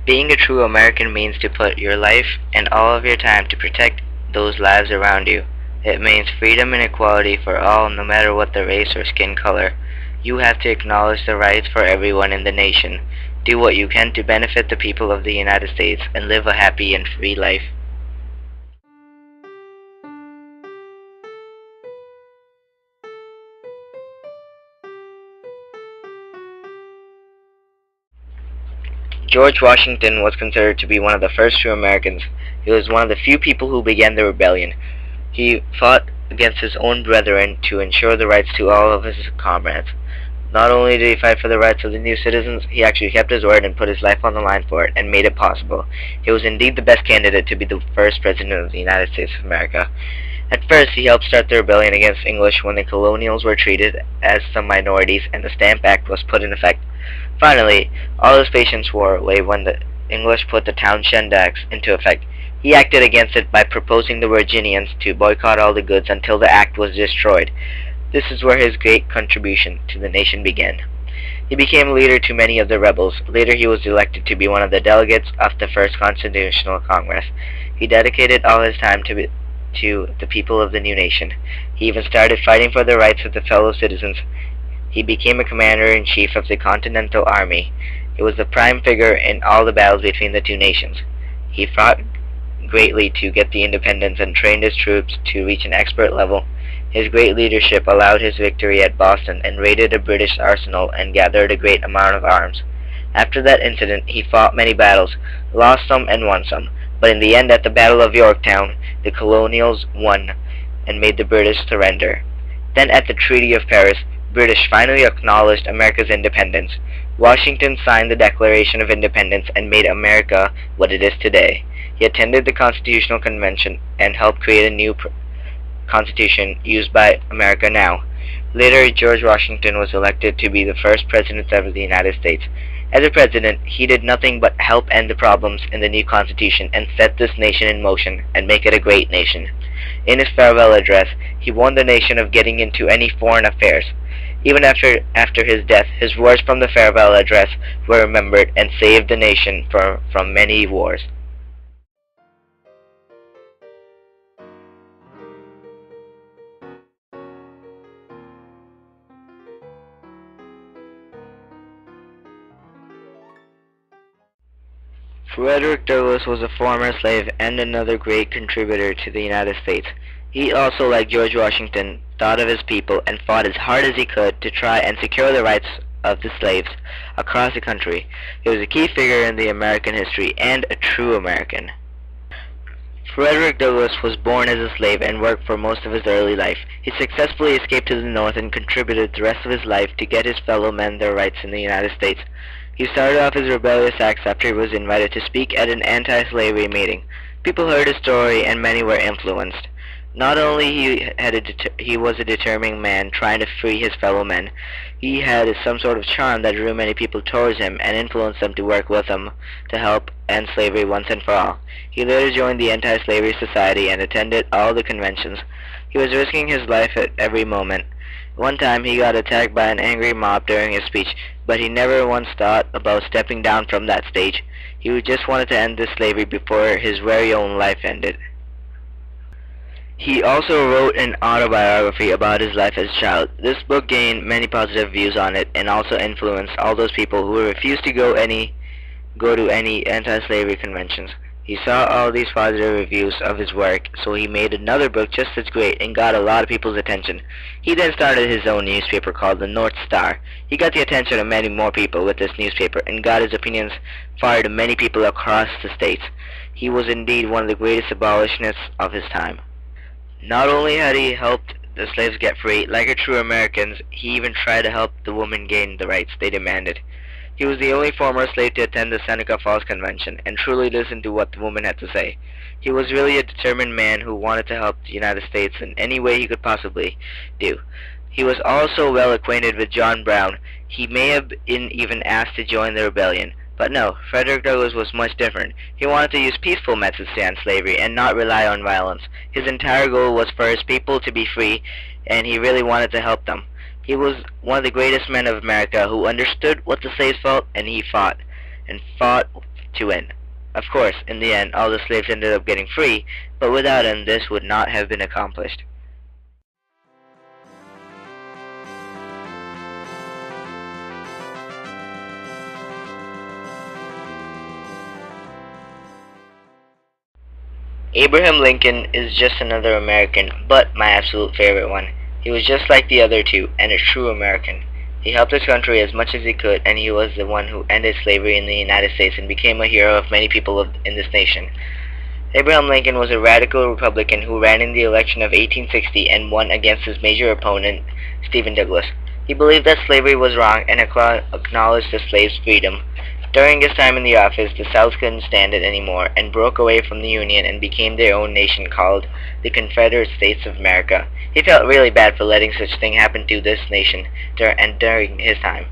Being a true American means to put your life and all of your time to protect those lives around you. It means freedom and equality for all, no matter what the race or skin color. You have to acknowledge the rights for everyone in the nation. Do what you can to benefit the people of the United States and live a happy and free life. George Washington was considered to be one of the first true Americans. He was one of the few people who began the rebellion. He fought against his own brethren to ensure the rights to all of his comrades. Not only did he fight for the rights of the new citizens, he actually kept his word and put his life on the line for it and made it possible. He was indeed the best candidate to be the first president of the United States of America. At first, he helped start the rebellion against English when the colonials were treated as some minorities and the Stamp Act was put in effect. Finally, all his patience wore away when the English put the Townshend Acts into effect. He acted against it by proposing the Virginians to boycott all the goods until the act was destroyed. This is where his great contribution to the nation began. He became leader to many of the rebels. Later he was elected to be one of the delegates of the First Constitutional Congress. He dedicated all his time to the people of the new nation. He even started fighting for the rights of the fellow citizens. He became a commander-in-chief of the Continental Army. He was the prime figure in all the battles between the two nations. He fought greatly to get the independence and trained his troops to reach an expert level. His great leadership allowed his victory at Boston and raided a British arsenal and gathered a great amount of arms. After that incident, he fought many battles, lost some and won some, but in the end at the Battle of Yorktown, the colonials won and made the British surrender. Then at the Treaty of Paris, British finally acknowledged America's independence. Washington signed the Declaration of Independence and made America what it is today. He attended the Constitutional Convention and helped create a new Constitution used by America now. Later, George Washington was elected to be the first president of the United States. As a president, he did nothing but help end the problems in the new Constitution and set this nation in motion and make it a great nation. In his farewell address, he warned the nation of getting into any foreign affairs. Even after his death, his words from the farewell address were remembered and saved the nation from many wars. Frederick Douglass was a former slave and another great contributor to the United States. He also, like George Washington, thought of his people and fought as hard as he could to try and secure the rights of the slaves across the country. He was a key figure in the American history and a true American. Frederick Douglass was born as a slave and worked for most of his early life. He successfully escaped to the North and contributed the rest of his life to get his fellow men their rights in the United States. He started off his rebellious acts after he was invited to speak at an anti-slavery meeting. People heard his story and many were influenced. Not only he was a determined man trying to free his fellow men, he had some sort of charm that drew many people towards him and influenced them to work with him to help end slavery once and for all. He later joined the Anti-Slavery Society and attended all the conventions. He was risking his life at every moment. One time he got attacked by an angry mob during his speech, but he never once thought about stepping down from that stage. He just wanted to end this slavery before his very own life ended. He also wrote an autobiography about his life as a child. This book gained many positive views on it and also influenced all those people who refused to go to any anti-slavery conventions. He saw all these positive reviews of his work, so he made another book just as great and got a lot of people's attention. He then started his own newspaper called the North Star. He got the attention of many more people with this newspaper and got his opinions far to many people across the states. He was indeed one of the greatest abolitionists of his time. Not only had he helped the slaves get free, like a true American, he even tried to help the women gain the rights they demanded. He was the only former slave to attend the Seneca Falls Convention and truly listen to what the women had to say. He was really a determined man who wanted to help the United States in any way he could possibly do. He was also well acquainted with John Brown. He may have been even asked to join the rebellion. But no, Frederick Douglass was much different. He wanted to use peaceful methods to end slavery and not rely on violence. His entire goal was for his people to be free, and he really wanted to help them. He was one of the greatest men of America who understood what the slaves felt, and he fought to win. Of course, in the end, all the slaves ended up getting free, but without him, this would not have been accomplished. Abraham Lincoln is just another American, but my absolute favorite one. He was just like the other two, and a true American. He helped his country as much as he could, and he was the one who ended slavery in the United States and became a hero of many people in this nation. Abraham Lincoln was a radical Republican who ran in the election of 1860 and won against his major opponent, Stephen Douglas. He believed that slavery was wrong and acknowledged the slaves' freedom. During his time in the office, the South couldn't stand it anymore and broke away from the Union and became their own nation called the Confederate States of America. He felt really bad for letting such thing happen to this nation during his time.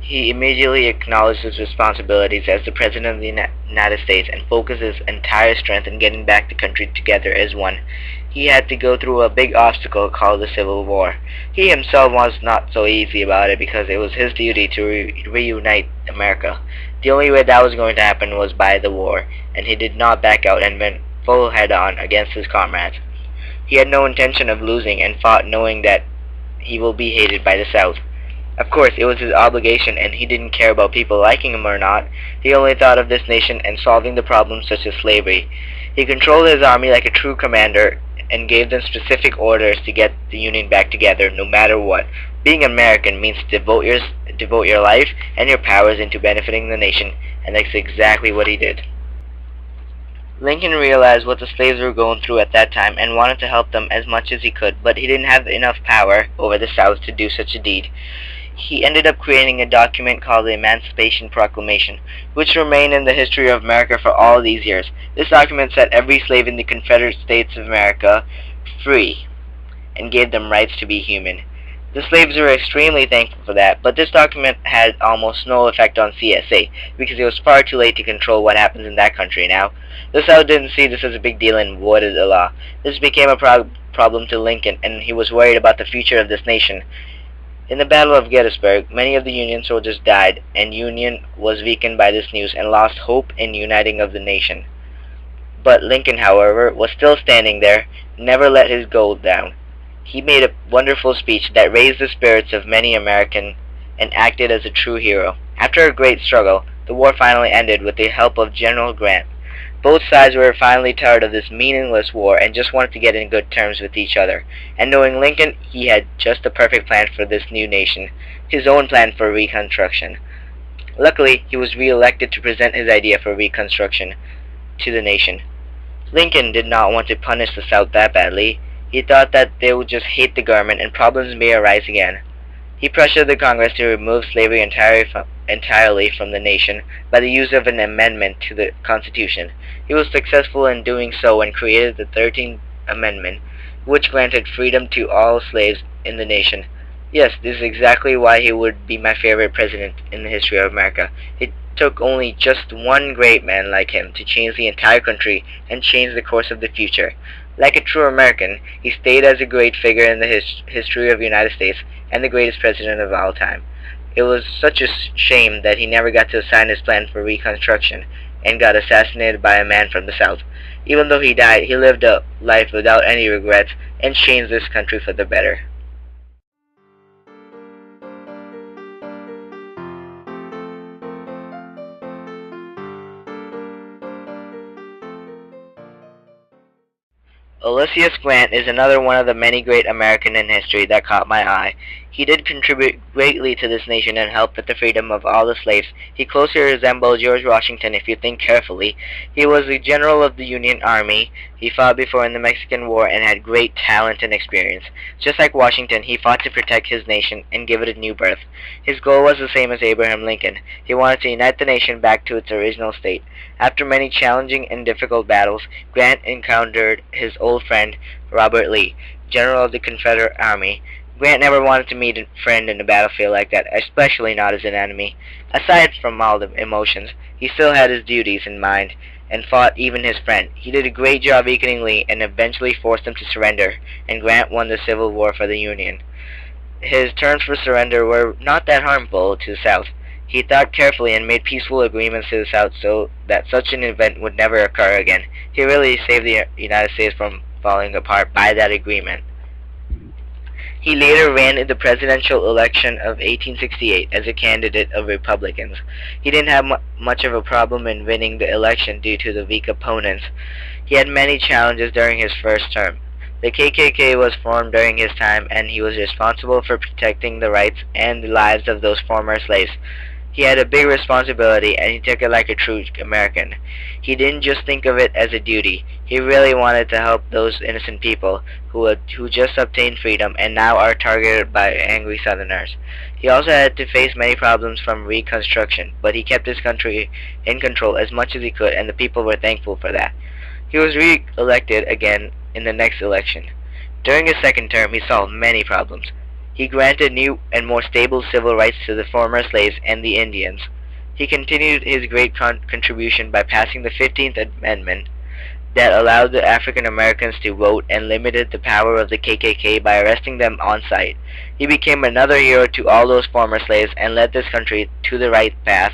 He immediately acknowledged his responsibilities as the President of the United States and focused his entire strength in getting back the country together as one. He had to go through a big obstacle called the Civil War. He himself was not so easy about it because it was his duty to reunite America. The only way that was going to happen was by the war, and he did not back out and went full head-on against his comrades. He had no intention of losing and fought knowing that he will be hated by the South. Of course, it was his obligation, and he didn't care about people liking him or not. He only thought of this nation and solving the problems such as slavery. He controlled his army like a true commander and gave them specific orders to get the Union back together no matter what. Being American means devote your life and your powers into benefiting the nation, and that's exactly what he did. Lincoln realized what the slaves were going through at that time and wanted to help them as much as he could, but he didn't have enough power over the South to do such a deed. He ended up creating a document called the Emancipation Proclamation, which remained in the history of America for all these years. This document set every slave in the Confederate States of America free and gave them rights to be human. The slaves were extremely thankful for that, but this document had almost no effect on CSA because it was far too late to control what happens in that country now. The South didn't see this as a big deal and voided the law. This became a problem to Lincoln, and he was worried about the future of this nation. In the Battle of Gettysburg, many of the Union soldiers died, and Union was weakened by this news and lost hope in uniting of the nation. But Lincoln, however, was still standing there, never let his goal down. He made a wonderful speech that raised the spirits of many Americans and acted as a true hero. After a great struggle, the war finally ended with the help of General Grant. Both sides were finally tired of this meaningless war and just wanted to get in good terms with each other. And knowing Lincoln, he had just the perfect plan for this new nation, his own plan for Reconstruction. Luckily, he was re-elected to present his idea for Reconstruction to the nation. Lincoln did not want to punish the South that badly. He thought that they would just hate the government and problems may arise again. He pressured the Congress to remove slavery entirely from the nation by the use of an amendment to the Constitution. He was successful in doing so and created the 13th Amendment, which granted freedom to all slaves in the nation. Yes, this is exactly why he would be my favorite president in the history of America. It took only just one great man like him to change the entire country and change the course of the future. Like a true American, he stayed as a great figure in the history of the United States and the greatest president of all time. It was such a shame that he never got to sign his plan for Reconstruction and got assassinated by a man from the South. Even though he died, he lived a life without any regrets and changed this country for the better. Ulysses Grant is another one of the many great Americans in history that caught my eye. He did contribute greatly to this nation and help with the freedom of all the slaves. He closely resembled George Washington if you think carefully. He was the general of the Union Army. He fought before in the Mexican War and had great talent and experience. Just like Washington, he fought to protect his nation and give it a new birth. His goal was the same as Abraham Lincoln. He wanted to unite the nation back to its original state. After many challenging and difficult battles, Grant encountered his old friend Robert Lee, general of the Confederate Army. Grant never wanted to meet a friend in the battlefield like that, especially not as an enemy. Aside from all the emotions, he still had his duties in mind and fought even his friend. He did a great job weakening Lee and eventually forced him to surrender, and Grant won the Civil War for the Union. His terms for surrender were not that harmful to the South. He thought carefully and made peaceful agreements to the South so that such an event would never occur again. He really saved the United States from falling apart by that agreement. He later ran in the presidential election of 1868 as a candidate of Republicans. He didn't have much of a problem in winning the election due to the weak opponents. He had many challenges during his first term. The KKK was formed during his time, and he was responsible for protecting the rights and the lives of those former slaves. He had a big responsibility, and he took it like a true American. He didn't just think of it as a duty. He really wanted to help those innocent people who just obtained freedom and now are targeted by angry Southerners. He also had to face many problems from Reconstruction, but he kept his country in control as much as he could, and the people were thankful for that. He was re-elected again in the next election. During his second term, he solved many problems. He granted new and more stable civil rights to the former slaves and the Indians. He continued his great contribution by passing the 15th Amendment that allowed the African Americans to vote and limited the power of the KKK by arresting them on sight. He became another hero to all those former slaves and led this country to the right path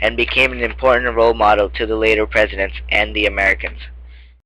and became an important role model to the later presidents and the Americans.